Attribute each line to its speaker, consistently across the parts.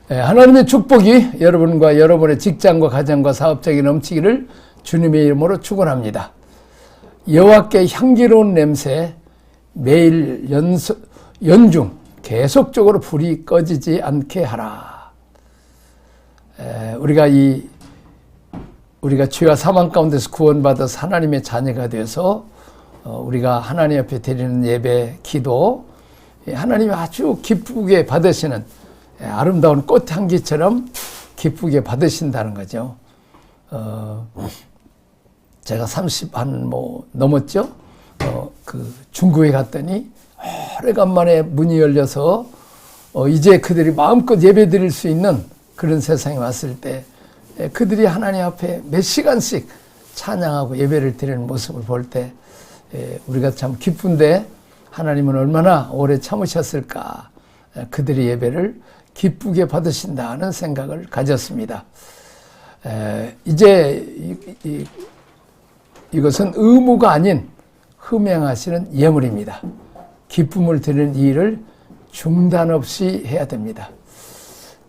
Speaker 1: 하나님의 축복이 여러분과 여러분의 직장과 가정과 사업장에 넘치기를 주님의 이름으로 축원합니다. 여호와께 향기로운 냄새, 매일 연중 계속적으로 불이 꺼지지 않게 하라. 우리가 죄와 사망 가운데서 구원받아서 하나님의 자녀가 되어서 우리가 하나님 앞에 드리는 예배, 기도, 하나님이 아주 기쁘게 받으시는 아름다운 꽃향기처럼 기쁘게 받으신다는 거죠. 제가 30 넘었죠. 중국에 갔더니 오래간만에 문이 열려서 이제 그들이 마음껏 예배 드릴 수 있는 그런 세상에 왔을 때 그들이 하나님 앞에 몇 시간씩 찬양하고 예배를 드리는 모습을 볼 때 우리가 참 기쁜데 하나님은 얼마나 오래 참으셨을까. 그들의 예배를 기쁘게 받으신다는 생각을 가졌습니다. 이제 이것은 의무가 아닌 흠행하시는 예물입니다. 기쁨을 드리는 이 일을 중단 없이 해야 됩니다.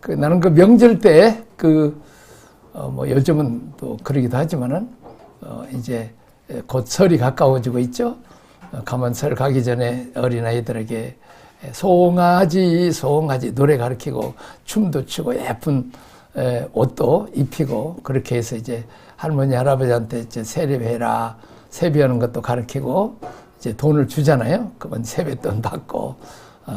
Speaker 1: 나는 그 명절 때 요즘은 또 그러기도 하지만은 이제 곧 설이 가까워지고 있죠. 가만 설 가기 전에 어린아이들에게 송아지 노래 가르치고 춤도 추고 예쁜 옷도 입히고 그렇게 해서 이제 할머니 할아버지한테 이제 세례해라, 세배하는 것도 가르치고 이제 돈을 주잖아요. 그건 세뱃돈 받고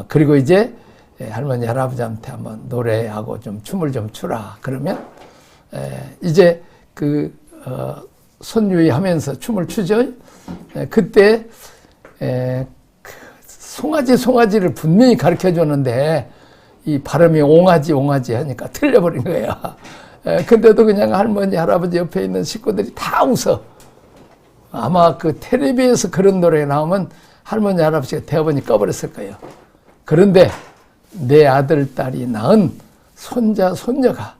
Speaker 1: 그리고 이제 할머니 할아버지한테 한번 노래하고 좀 춤을 좀 추라. 그러면 이제 손유의 하면서 춤을 추죠. 그때 송아지를 분명히 가르쳐 줬는데 이 발음이 옹아지 하니까 틀려버린 거야. 근데도 그냥 할머니 할아버지 옆에 있는 식구들이 다 웃어. 아마 그 텔레비에서 그런 노래 나오면 할머니 할아버지가 대어머니 꺼버렸을 거예요. 그런데 내 아들 딸이 낳은 손자 손녀가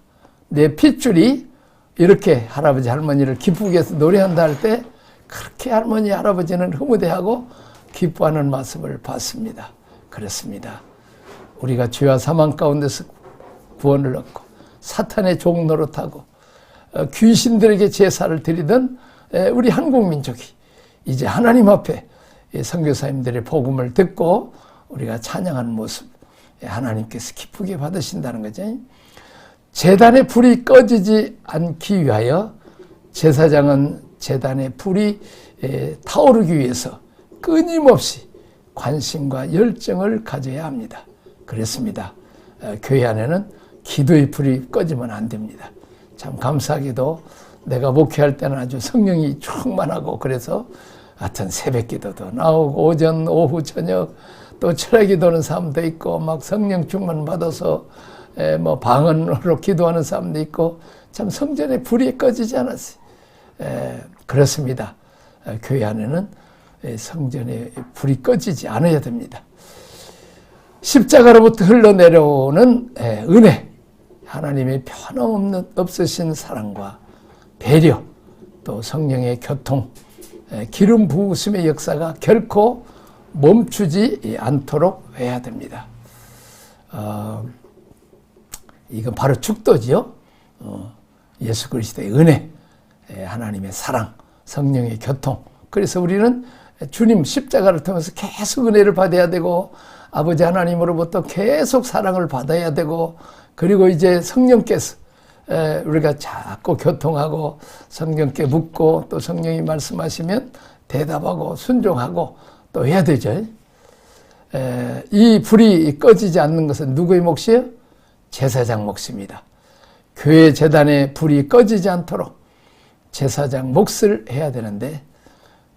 Speaker 1: 내 핏줄이 이렇게 할아버지 할머니를 기쁘게 해서 노래한다 할 때 그렇게 할머니 할아버지는 흐뭇해하고 기뻐하는 모습을 봤습니다. 그렇습니다. 우리가 죄와 사망 가운데서 구원을 얻고 사탄의 종 노릇하고 귀신들에게 제사를 드리던 우리 한국민족이 이제 하나님 앞에 선교사님들의 복음을 듣고 우리가 찬양하는 모습 하나님께서 기쁘게 받으신다는 거죠. 제단의 불이 꺼지지 않기 위하여 제사장은 제단의 불이 타오르기 위해서 끊임없이 관심과 열정을 가져야 합니다. 그렇습니다. 교회 안에는 기도의 불이 꺼지면 안 됩니다. 참 감사하게도 내가 목회할 때는 아주 성령이 충만하고 그래서 하여튼 새벽 기도도 나오고 오전, 오후, 저녁 또 철야 기도하는 사람도 있고 막 성령 충만 받아서 방언으로 기도하는 사람도 있고 참 성전에 불이 꺼지지 않았어요. 그렇습니다. 교회 안에는 성전에 불이 꺼지지 않아야 됩니다. 십자가로부터 흘러내려오는 은혜, 하나님의 변함없으신 사랑과 배려, 또 성령의 교통, 기름 부으심의 역사가 결코 멈추지 않도록 해야 됩니다. 이건 바로 축도지요. 예수 그리스도의 은혜, 하나님의 사랑, 성령의 교통. 그래서 우리는 주님 십자가를 통해서 계속 은혜를 받아야 되고 아버지 하나님으로부터 계속 사랑을 받아야 되고 그리고 이제 성령께서 우리가 자꾸 교통하고 성령께 묻고 또 성령이 말씀하시면 대답하고 순종하고 또 해야 되죠. 이 불이 꺼지지 않는 것은 누구의 몫이에요? 제사장 몫입니다. 교회 제단의 불이 꺼지지 않도록 제사장 몫을 해야 되는데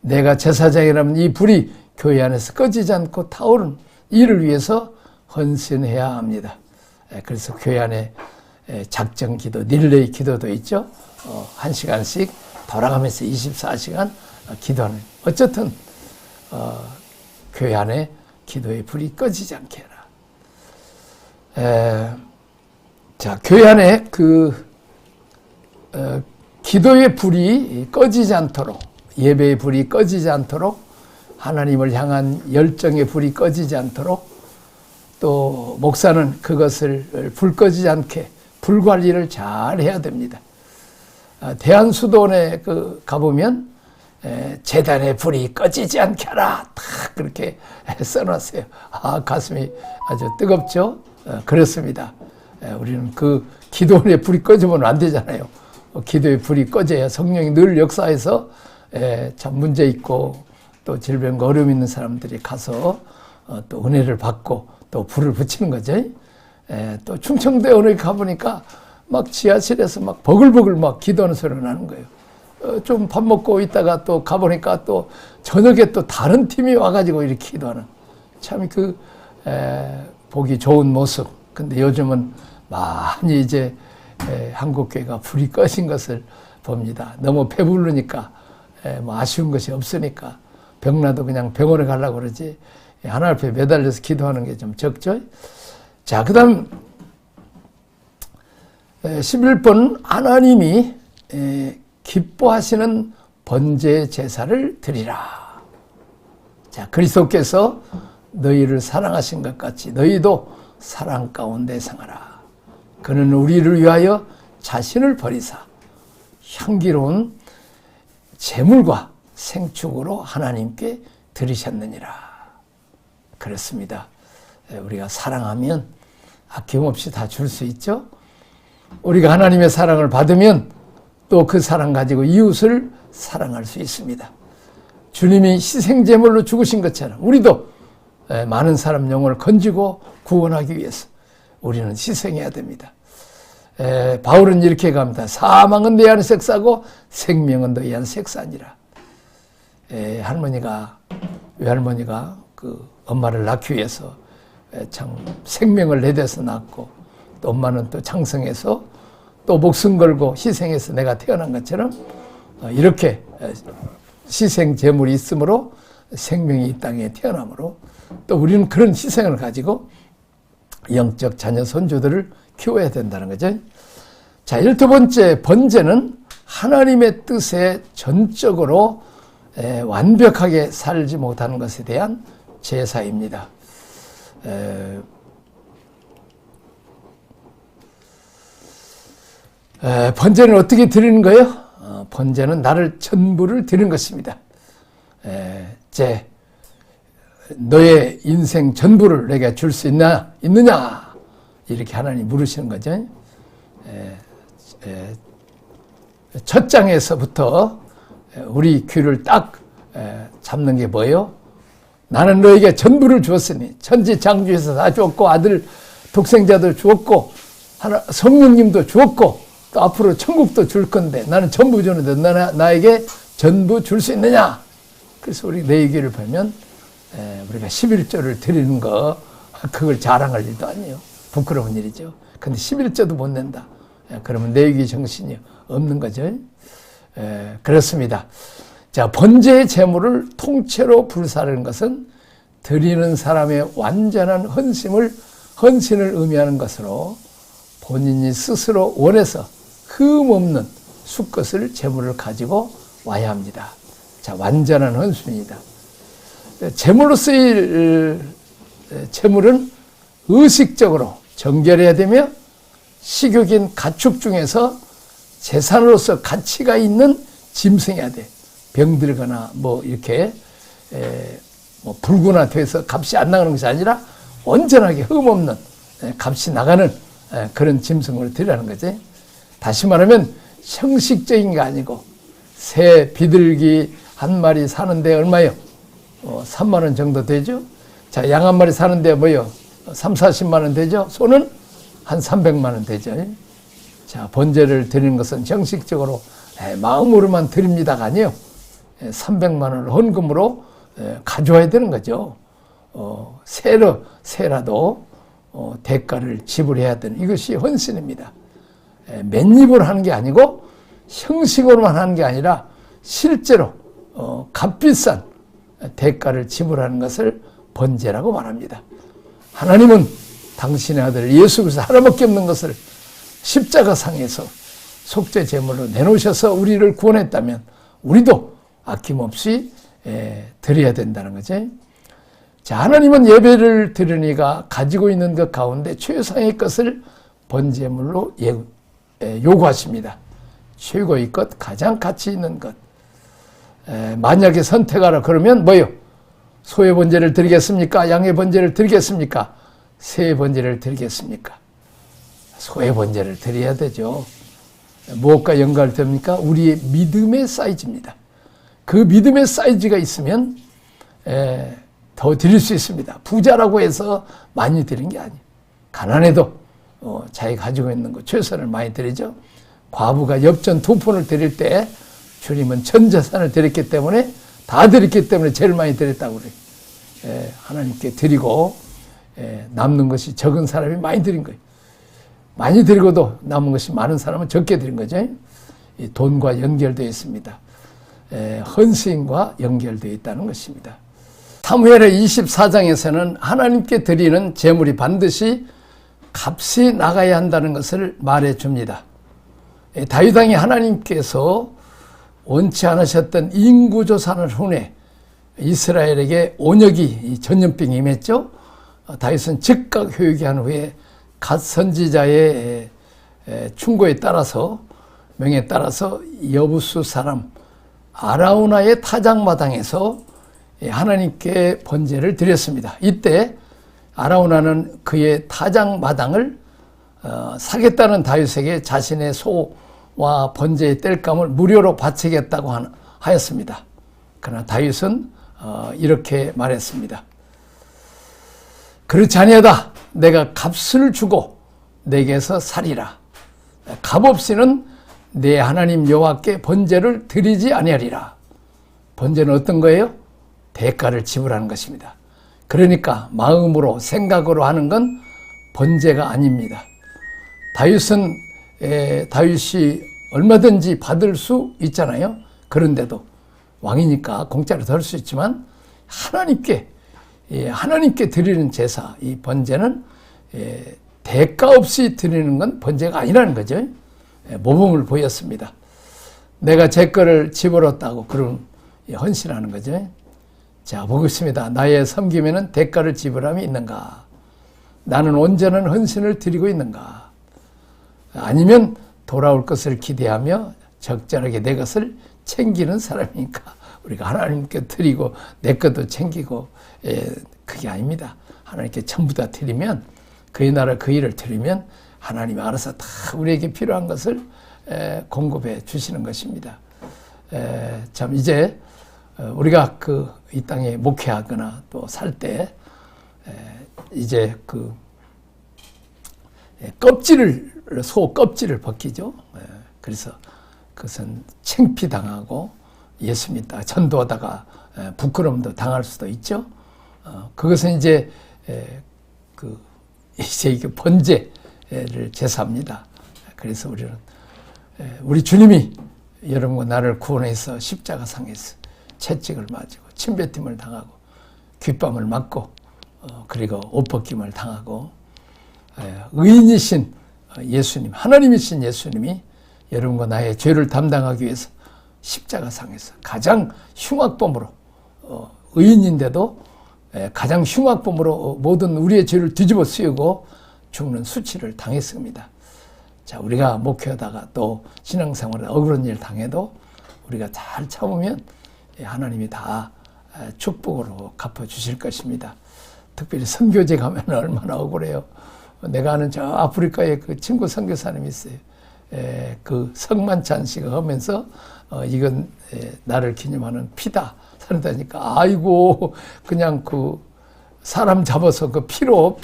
Speaker 1: 내가 제사장이라면 이 불이 교회 안에서 꺼지지 않고 타오른 이를 위해서 헌신해야 합니다. 그래서 교회 안에 작정 기도, 릴레이 기도도 있죠. 1시간씩 돌아가면서 24시간 기도하는. 어쨌든 교회 안에 기도의 불이 꺼지지 않게 해라. 자, 교회 안에 기도의 불이 꺼지지 않도록, 예배의 불이 꺼지지 않도록, 하나님을 향한 열정의 불이 꺼지지 않도록 또 목사는 그것을 불 꺼지지 않게 불 관리를 잘 해야 됩니다. 대한수도원에 가보면 재단의 불이 꺼지지 않게 하라 딱 그렇게 써놨어요. 가슴이 아주 뜨겁죠. 그렇습니다. 우리는 그 기도원에 불이 꺼지면 안 되잖아요. 기도에 불이 꺼져야 성령이 늘 역사해서 참 문제 있고 또 질병과 어려움 있는 사람들이 가서 또 은혜를 받고 또 불을 붙이는 거죠. 또 충청도에 오늘 가보니까 막 지하실에서 막 버글버글 막 기도하는 소리가 나는 거예요. 좀 밥 먹고 있다가 또 가보니까 또 저녁에 또 다른 팀이 와가지고 이렇게 기도하는 참 보기 좋은 모습. 근데 요즘은 많이 이제 한국교회가 불이 꺼진 것을 봅니다. 너무 배부르니까 뭐 아쉬운 것이 없으니까 병나도 그냥 병원에 가려고 그러지 하나님 앞에 매달려서 기도하는 게 좀 적죠. 자, 그 다음 11번 하나님이 기뻐하시는 번제 제사를 드리라. 자, 그리스도께서 너희를 사랑하신 것 같이 너희도 사랑 가운데 행하라. 그는 우리를 위하여 자신을 버리사 향기로운 제물과 생축으로 하나님께 드리셨느니라. 그렇습니다. 우리가 사랑하면 아낌없이 다 줄 수 있죠. 우리가 하나님의 사랑을 받으면 또 그 사랑 가지고 이웃을 사랑할 수 있습니다. 주님이 희생제물로 죽으신 것처럼 우리도 많은 사람 영혼을 건지고 구원하기 위해서 우리는 희생해야 됩니다. 바울은 이렇게 갑니다. 사망은 내 안에 색사고 생명은 너희 안에 색사니라. 외할머니가 그 엄마를 낳기 위해서 참 생명을 내대서 낳고 또 엄마는 또 장성해서 또 목숨 걸고 희생해서 내가 태어난 것처럼 이렇게 희생 제물이 있으므로 생명이 이 땅에 태어나므로 또 우리는 그런 희생을 가지고 영적 자녀 손주들을 키워야 된다는 거죠. 자, 12번째 번제는 하나님의 뜻에 전적으로 완벽하게 살지 못하는 것에 대한 제사입니다. 번제는 어떻게 드리는 거예요? 번제는 나를 전부를 드리는 것입니다. 너의 인생 전부를 내게 줄 수 있느냐? 이렇게 하나님 물으시는 거죠. 첫 장에서부터 우리 귀를 딱 잡는 게 뭐예요? 나는 너에게 전부를 주었으니 천지창조에서 다 주었고 아들 독생자도 주었고 성령님도 주었고 또 앞으로 천국도 줄 건데 나는 전부 주는데 나에게 전부 줄 수 있느냐? 그래서 우리 내 얘기를 보면 우리가 11조를 드리는 거 그걸 자랑할 일도 아니에요. 부끄러운 일이죠. 근데 11조도 못 낸다. 그러면 내 얘기 정신이 없는 거죠. 그렇습니다. 자, 번제의 제물을 통째로 불사르는 것은 드리는 사람의 완전한 헌신을 의미하는 것으로 본인이 스스로 원해서 흠없는 수것을 제물을 가지고 와야 합니다. 자, 완전한 헌신입니다. 제물로 쓰일 제물은 의식적으로 정결해야 되며 식욕인 가축 중에서 재산으로서 가치가 있는 짐승해야 돼. 병들거나 뭐 이렇게 뭐 불구나돼서 값이 안 나가는 것이 아니라 온전하게 흠없는 값이 나가는 그런 짐승을 드리라는 거지. 다시 말하면 형식적인 게 아니고 새 비둘기 한 마리 사는데 얼마요? 3만 원 정도 되죠. 자, 양 한 마리 사는데 뭐요? 3, 40만 원 되죠. 소는 한 300만 원 되죠. 자, 번제를 드리는 것은 형식적으로 마음으로만 드립니다가 아니에요. 300만 원을 헌금으로 가져와야 되는 거죠. 새라도 대가를 지불해야 되는 이것이 헌신입니다. 맨입으로 하는 게 아니고 형식으로만 하는 게 아니라 실제로 값비싼 대가를 지불하는 것을 번제라고 말합니다. 하나님은 당신의 아들 예수 그리스도 하나밖에 없는 것을 십자가상에서 속죄 제물로 내놓으셔서 우리를 구원했다면 우리도 아낌없이 드려야 된다는 거죠. 자, 하나님은 예배를 드리니가 가지고 있는 것 가운데 최상의 것을 번제물로 요구하십니다. 최고의 것, 가장 가치 있는 것. 만약에 선택하라 그러면 뭐요? 소의 번제를 드리겠습니까? 양의 번제를 드리겠습니까? 새의 번제를 드리겠습니까? 소의 번제를 드려야 되죠. 무엇과 연관됩니까? 우리의 믿음의 사이즈입니다. 그 믿음의 사이즈가 있으면 더 드릴 수 있습니다. 부자라고 해서 많이 드린 게 아니에요. 가난해도 자기 가지고 있는 거 최선을 많이 드리죠. 과부가 엽전 2푼을 드릴 때 주님은 전 재산을 드렸기 때문에 다 드렸기 때문에 제일 많이 드렸다고 그래요. 하나님께 드리고 남는 것이 적은 사람이 많이 드린 거예요. 많이 드리고도 남은 것이 많은 사람은 적게 드린 거죠. 이 돈과 연결되어 있습니다. 헌신과 연결되어 있다는 것입니다. 사무엘의 24장에서는 하나님께 드리는 제물이 반드시 값이 나가야 한다는 것을 말해 줍니다. 다윗 왕이 하나님께서 원치 않으셨던 인구조사를 후에 이스라엘에게 온역이 전염병이 임했죠. 다윗은 즉각 회개한 후에 갓 선지자의 충고에 따라서 명에 따라서 여부수 사람 아라우나의 타작마당에서 하나님께 번제를 드렸습니다. 이때 아라우나는 그의 타작마당을 사겠다는 다윗에게 자신의 소와 번제의 땔감을 무료로 바치겠다고 하였습니다. 그러나 다윗은 이렇게 말했습니다. 그렇지 아니하다. 내가 값을 주고 내게서 살이라. 값 없이는 내 하나님 여호와께 번제를 드리지 아니하리라. 번제는 어떤 거예요? 대가를 지불하는 것입니다. 그러니까 마음으로 생각으로 하는 건 번제가 아닙니다. 다윗이 얼마든지 받을 수 있잖아요. 그런데도 왕이니까 공짜로 덜 수 있지만 하나님께 드리는 제사, 이 번제는 대가 없이 드리는 건 번제가 아니라는 거죠. 모범을 보였습니다. 내가 제 거를 집어넣었다고 그런 헌신하는 거죠. 자, 보겠습니다. 나의 섬김에는 대가를 지불함이 있는가? 나는 온전한 헌신을 드리고 있는가? 아니면 돌아올 것을 기대하며 적절하게 내 것을 챙기는 사람이니까 우리가 하나님께 드리고 내 것도 챙기고 그게 아닙니다. 하나님께 전부 다 드리면 그의 나라 그 일을 드리면 하나님이 알아서 다 우리에게 필요한 것을 공급해 주시는 것입니다. 참 이제 우리가 이 땅에 목회하거나 또 살 때 이제 소 껍질을 벗기죠. 그래서 그것은 창피당하고 예수 믿다가 전도하다가 부끄러움도 당할 수도 있죠. 그것은 이제 이게 번제를 제사합니다. 그래서 우리 주님이 여러분과 나를 구원해서 십자가상에서 채찍을 맞고 침뱉음을 당하고 귓밤을 맞고 그리고 옷벗김을 당하고 의인이신 예수님, 하나님이신 예수님이 여러분과 나의 죄를 담당하기 위해서 십자가상에서 가장 흉악범으로 의인인데도 가장 흉악범으로 모든 우리의 죄를 뒤집어 쓰고 죽는 수치를 당했습니다. 자, 우리가 목회하다가 또 신앙생활에 억울한 일 당해도 우리가 잘 참으면 하나님이 다 축복으로 갚아주실 것입니다. 특별히 선교제 가면 얼마나 억울해요. 내가 아는 저 아프리카에 그 친구 선교사님이 있어요. 그 성만찬 씨가 하면서 이건 나를 기념하는 피다. 산다니까 아이고 그냥 사람 잡아서 피로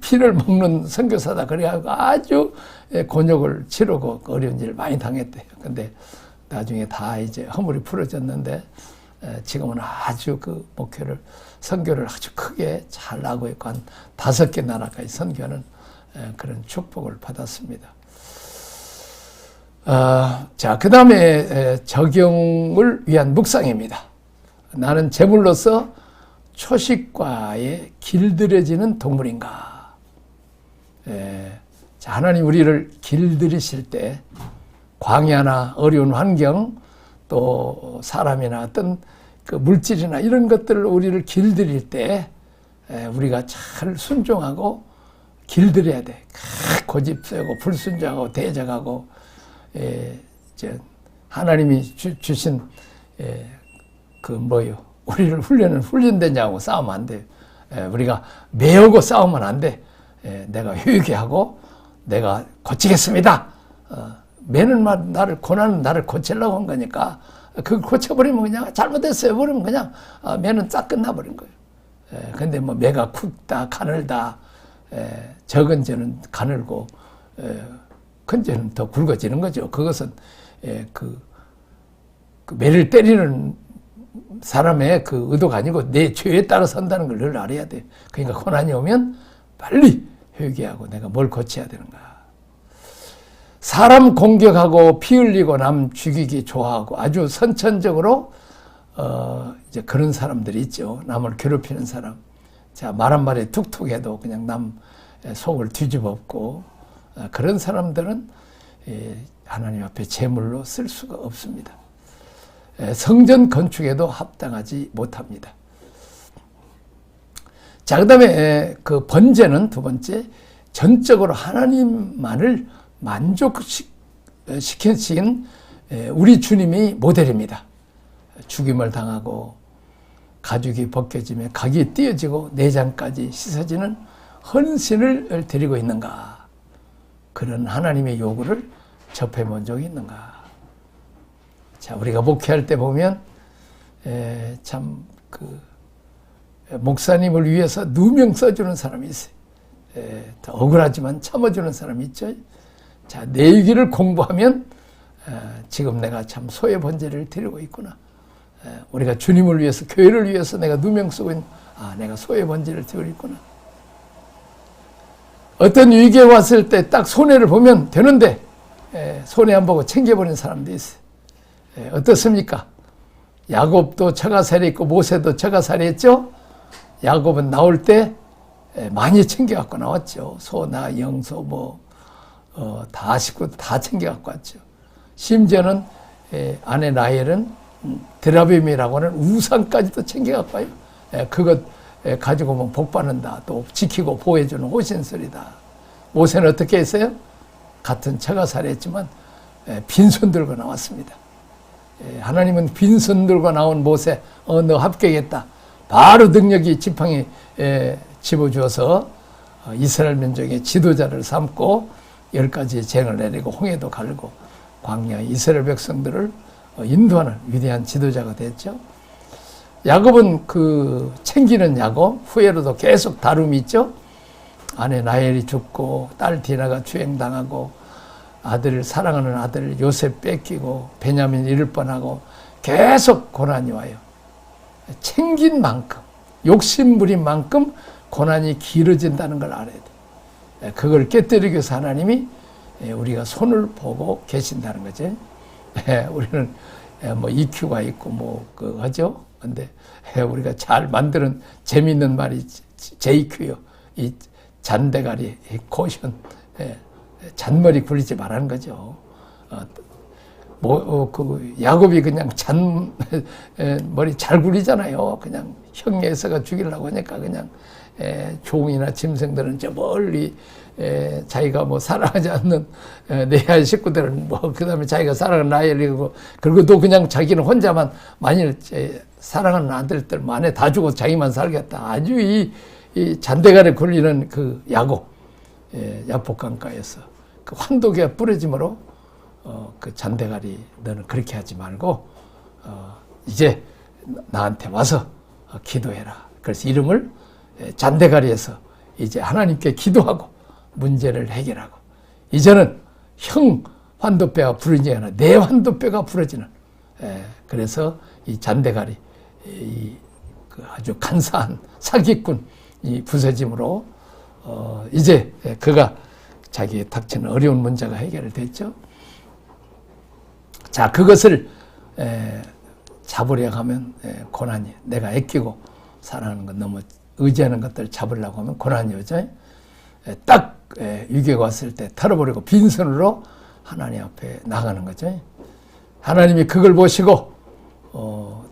Speaker 1: 피를 먹는 선교사다 그래가지고 아주 곤욕을 치르고 어려운 일을 많이 당했대요. 근데 나중에 다 이제 허물이 풀어졌는데 지금은 아주 목회를 선교를 아주 크게 잘 하고 있고 한 5개 나라까지 선교하는 그런 축복을 받았습니다. 자, 그 다음에 적용을 위한 묵상입니다. 나는 제물로서 초식과에 길들여지는 동물인가? 자, 하나님 우리를 길들이실 때 광야나 어려운 환경 또 사람이나 어떤 그 물질이나 이런 것들을 우리를 길들일 때 우리가 잘 순종하고 길들여야 돼. 고집세고 불순종하고 대적하고 하나님이 주신 그 뭐요? 우리를 훈련되냐고 싸우면 안 돼요. 우리가 매우고 싸우면 안 돼. 내가 회개하고 내가 고치겠습니다. 매는 고난은 나를 고치려고 한 거니까 그걸 고쳐버리면 그냥 잘못했어요. 그러면 그냥 매는 싹 끝나버린 거예요. 근데 뭐 매가 굵다 가늘다 적은 죄는 가늘고 큰 죄는 더 굵어지는 거죠. 그것은 그 매를 때리는 사람의 그 의도가 아니고 내 죄에 따라 선다는 걸 늘 알아야 돼. 그러니까 고난이 오면 빨리 회개하고 내가 뭘 고쳐야 되는가. 사람 공격하고 피 흘리고 남 죽이기 좋아하고 아주 선천적으로 이제 그런 사람들이 있죠. 남을 괴롭히는 사람. 자, 말 한마디에 툭툭해도 그냥 남 속을 뒤집어엎고 그런 사람들은 하나님 앞에 제물로 쓸 수가 없습니다. 성전 건축에도 합당하지 못합니다. 자, 그 다음에 그 번제는 두 번째, 전적으로 하나님만을 만족시키신 우리 주님이 모델입니다. 죽임을 당하고 가죽이 벗겨지며 각이 띄어지고 내장까지 씻어지는 헌신을 드리고 있는가? 그런 하나님의 요구를 접해본 적이 있는가? 자, 우리가 목회할 때 보면 참 그 목사님을 위해서 누명 써주는 사람이 있어요. 더 억울하지만 참아주는 사람이 있죠. 자, 내 얘기를 공부하면 지금 내가 참 소의 번제를 드리고 있구나. 우리가 주님을 위해서, 교회를 위해서 내가 누명 쓰고 있는, 내가 소의 번제를 드리고 있구나. 어떤 위기에 왔을 때 딱 손해를 보면 되는데 손해 안 보고 챙겨버리는 사람도 있어요. 어떻습니까? 야곱도 처가살이 있고 모세도 처가살이 했죠. 야곱은 나올 때 많이 챙겨갖고 나왔죠. 소나 영소 다 식구 다 챙겨갖고 왔죠. 심지어는 아내 라헬은 드라빔이라고 하는 우상까지도 챙겨갖고 와요. 그것 가지고 오면 복 받는다. 또 지키고 보호해주는 호신술이다. 모세는 어떻게 했어요? 같은 처가살이 했지만 빈손 들고 나왔습니다. 하나님은 빈손 들고 나온 모세, 너 합격했다. 바로 능력이 지팡이 집어주어서 이스라엘 민족의 지도자를 삼고 10가지의 쟁을 내리고 홍해도 갈고 광야 이스라엘 백성들을 인도하는 위대한 지도자가 됐죠. 야곱은 그 챙기는 야곱, 후회로도 계속 다름이 있죠. 아내 라헬이 죽고 딸 디나가 추행당하고 사랑하는 아들 요셉 뺏기고 베냐민 잃을 뻔하고 계속 고난이 와요. 챙긴 만큼, 욕심 부린 만큼 고난이 길어진다는 걸 알아야 돼. 그걸 깨뜨리기 위해서 하나님이 우리가 손을 보고 계신다는 거죠. 우리는 뭐 EQ가 있고 하죠. 근데 우리가 잘 만드는 재미있는 말이 JQ요. 이 잔대가리, 코션, 잔머리 굴리지 말라는 거죠. 야곱이 그냥 머리 잘 굴리잖아요. 그냥 형에서가 죽이려고 하니까 그냥 종이나 짐승들은 저 멀리 자기가 사랑하지 않는 레아 식구들은 그 다음에 자기가 사랑하는 라헬이고 그리고 또 그냥 자기는 혼자만 만일 사랑하는 아들들 만에 다 주고 자기만 살겠다. 아주 이 잔대가리 굴리는 그 야곱 야복강가에서 그 환도기가 부러짐으로 그 잔대가리 너는 그렇게 하지 말고 이제 나한테 와서 기도해라. 그래서 이름을 잔대가리에서 이제 하나님께 기도하고 문제를 해결하고 이제는 형 환도뼈가 부러지지 않아 내 환도뼈가 부러지는 그래서 이 잔대가리 그 아주 간사한 사기꾼 이 부서짐으로 이제 그가 자기의 닥치는 어려운 문제가 해결됐죠. 자, 그것을 잡으려고 하면 고난이 내가 아끼고 사랑하는 것 너무 의지하는 것들 잡으려고 하면 고난이 오죠. 딱 위기가 왔을 때 털어버리고 빈손으로 하나님 앞에 나가는 거죠. 하나님이 그걸 보시고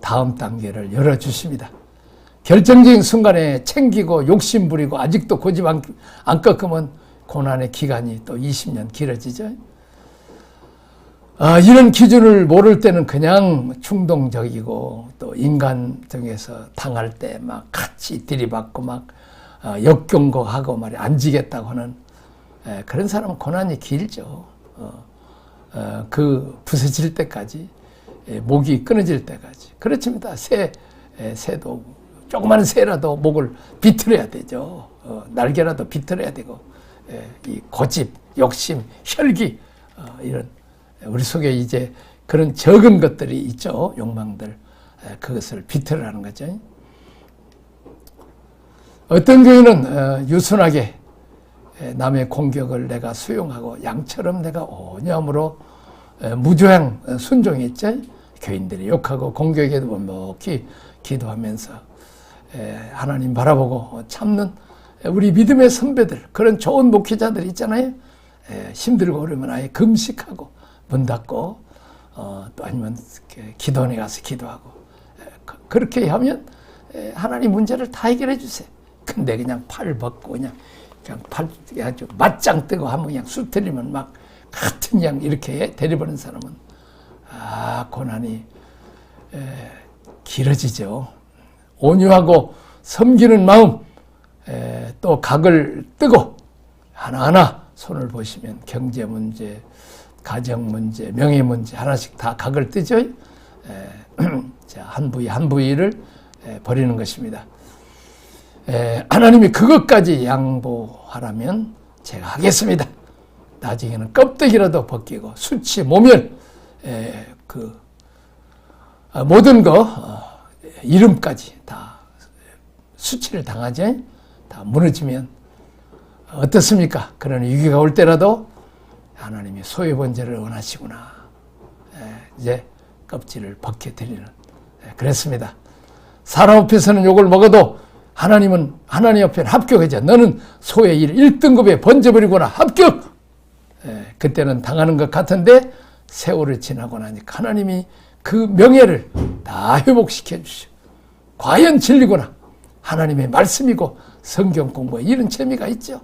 Speaker 1: 다음 단계를 열어주십니다. 결정적인 순간에 챙기고 욕심 부리고 아직도 고집 안 꺾으면 고난의 기간이 또 20년 길어지죠. 이런 기준을 모를 때는 그냥 충동적이고 또 인간적에서 당할 때 막 같이 들이받고 막 역경고하고 말이 안 지겠다고 하는 그런 사람은 고난이 길죠. 그 부서질 때까지, 목이 끊어질 때까지. 그렇습니다. 새도 조그마한 새라도 목을 비틀어야 되죠. 날개라도 비틀어야 되고, 이 고집, 욕심, 혈기, 이런 우리 속에 이제 그런 적은 것들이 있죠. 욕망들. 그것을 비틀어라는 거죠. 어떤 경우는 유순하게 남의 공격을 내가 수용하고 양처럼 내가 온유함으로 무조양 순종했죠. 교인들이 욕하고 공격에도 묵묵히 기도하면서 하나님 바라보고 참는 우리 믿음의 선배들, 그런 좋은 목회자들 있잖아요. 힘들고 그러면 아예 금식하고 문 닫고 또 아니면 기도원에 가서 기도하고 그렇게 하면 하나님 문제를 다 해결해 주세요. 근데 그냥 팔 벗고 그냥 팔 아주 맞짱 뜨고 하면 그냥 수틀리면 막 같은 양 이렇게 데려버린 사람은 고난이 길어지죠. 온유하고 섬기는 마음, 또 각을 뜨고 하나하나 손을 보시면 경제 문제, 가정 문제, 명예 문제 하나씩 다 각을 뜨죠. 자, 한 부위 한 부위를 버리는 것입니다. 하나님이 그것까지 양보하라면 제가 하겠습니다. 나중에는 껍데기라도 벗기고 수치, 모멸, 모든 이름까지 다 수치를 당하지, 다 무너지면 어떻습니까? 그런 위기가 올 때라도 하나님이 소유번제를 원하시구나. 이제 껍질을 벗겨드리는, 그랬습니다. 사람 앞에서는 욕을 먹어도 하나님은 하나님 앞에는 합격하죠. 너는 소의 1등급에 번져버리구나. 합격! 그때는 당하는 것 같은데 세월을 지나고 나니까 하나님이 그 명예를 다 회복시켜 주시오. 과연 진리구나. 하나님의 말씀이고 성경 공부에 이런 재미가 있죠.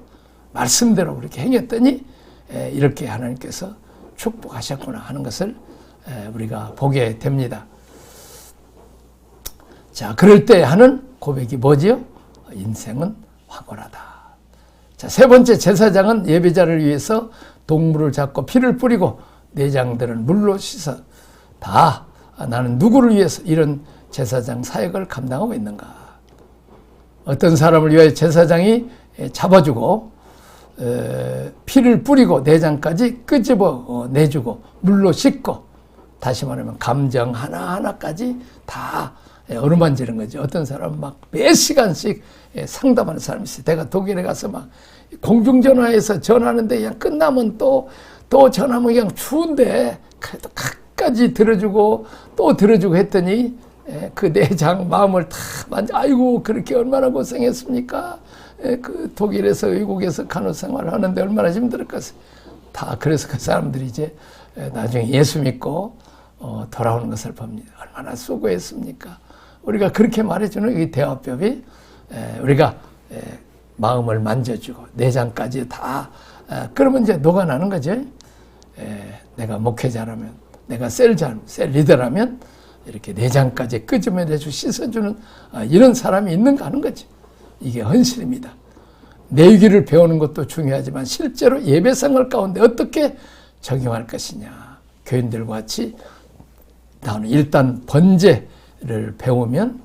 Speaker 1: 말씀대로 그렇게 행했더니 이렇게 하나님께서 축복하셨구나 하는 것을 우리가 보게 됩니다. 자, 그럴 때 하는 고백이 뭐지요? 인생은 황홀하다. 자, 세 번째, 제사장은 예배자를 위해서 동물을 잡고 피를 뿌리고 내장들은 물로 씻어 다 나는 누구를 위해서 이런 제사장 사역을 감당하고 있는가. 어떤 사람을 위하여 제사장이 잡아주고 피를 뿌리고 내장까지 끄집어 내주고 물로 씻고, 다시 말하면 감정 하나하나까지 다 어루만지는 거죠. 어떤 사람은 막 몇 시간씩 상담하는 사람이 있어요. 내가 독일에 가서 막 공중전화에서 전화하는데 그냥 끝나면 또 전화하면 그냥 추운데 그래도 끝까지 들어주고 또 들어주고 했더니 그 내장 마음을 다 만져, 아이고 그렇게 얼마나 고생했습니까? 그 독일에서 외국에서 간호 생활을 하는데 얼마나 힘들었겠어요. 다 그래서 그 사람들이 이제 나중에 예수 믿고 돌아오는 것을 봅니다. 얼마나 수고했습니까? 우리가 그렇게 말해주는 이 대화법이 우리가 마음을 만져주고 내장까지 다 그러면 이제 녹아나는 거죠. 내가 목회자라면, 내가 셀 리더라면 이렇게 내장까지 끄집어내주고 씻어주는 이런 사람이 있는가 하는 거죠. 이게 헌신입니다. 내위기를 배우는 것도 중요하지만 실제로 예배 생활 가운데 어떻게 적용할 것이냐. 교인들과 같이 나는 일단 번제를 배우면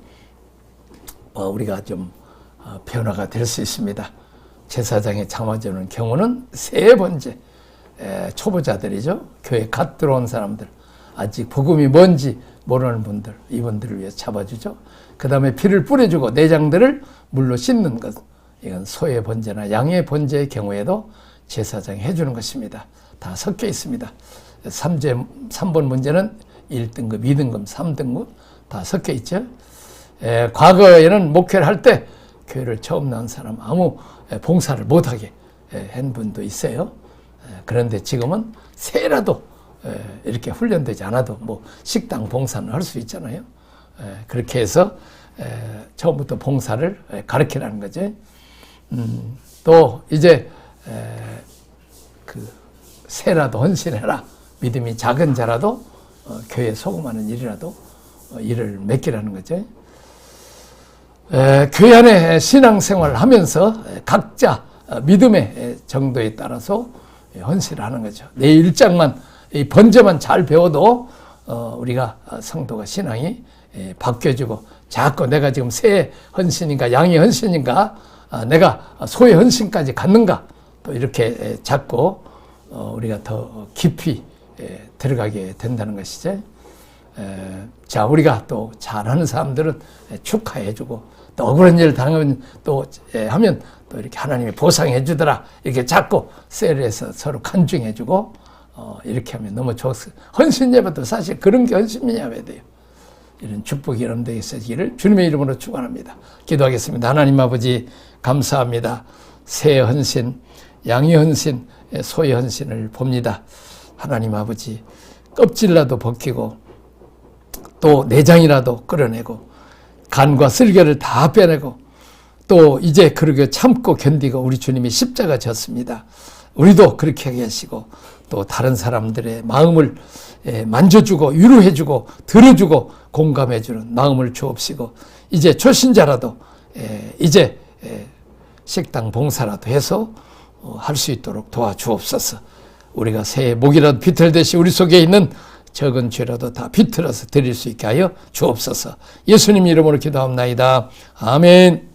Speaker 1: 우리가 좀 변화가 될 수 있습니다. 제사장에 참아주는 경우는 세 번째, 초보자들이죠. 교회 갓 들어온 사람들, 아직 복음이 뭔지 모르는 분들, 이분들을 위해서 잡아주죠. 그 다음에 피를 뿌려주고 내장들을 물로 씻는 것, 이건 소의 번제나 양의 번제의 경우에도 제사장이 해주는 것입니다. 다 섞여 있습니다. 3번 문제는 1등급, 2등급, 3등급 다 섞여 있죠. 과거에는 목회를 할 때 교회를 처음 나온 사람 아무 봉사를 못하게 한 분도 있어요. 그런데 지금은 새라도 이렇게 훈련되지 않아도 뭐 식당 봉사는 할 수 있잖아요. 그렇게 해서 처음부터 봉사를 가르치라는 거죠. 또 이제 그 새라도 헌신해라. 믿음이 작은 자라도 교회 소금하는 일이라도 일을 맡기라는 거죠. 교회 안에 신앙생활을 하면서 각자 믿음의 정도에 따라서 헌신하는 거죠. 내 일장만, 이 번제만 잘 배워도 우리가 성도가 신앙이 바뀌어지고 자꾸 내가 지금 새 헌신인가 양의 헌신인가 내가 소의 헌신까지 갖는가 또 이렇게 자꾸 우리가 더 깊이 들어가게 된다는 것이죠. 자, 우리가 또 잘하는 사람들은 축하해주고 또 억울한 일을 당하면 또 하면 또 이렇게 하나님이 보상해 주더라 이렇게 자꾸 셀에서 서로 간증해주고 이렇게 하면 너무 좋았어요. 헌신 예배도 사실 그런 게 헌신 예배야 돼요. 이런 축복이 여러분들에게 있어지기를 주님의 이름으로 축원합니다. 기도하겠습니다. 하나님 아버지 감사합니다. 새 헌신, 양의 헌신, 소의 헌신을 봅니다. 하나님 아버지 껍질라도 벗기고 또 내장이라도 끌어내고 간과 쓸개를 다 빼내고 또 이제 그렇게 참고 견디고 우리 주님이 십자가 졌습니다. 우리도 그렇게 하게 하시고 또 다른 사람들의 마음을 만져주고 위로해주고 들어주고 공감해주는 마음을 주옵시고 이제 초신자라도 이제 식당 봉사라도 해서 할 수 있도록 도와주옵소서. 우리가 새해 목이라도 비틀듯이 우리 속에 있는 적은 죄라도 다 비틀어서 드릴 수 있게 하여 주옵소서. 예수님 이름으로 기도합나이다. 아멘.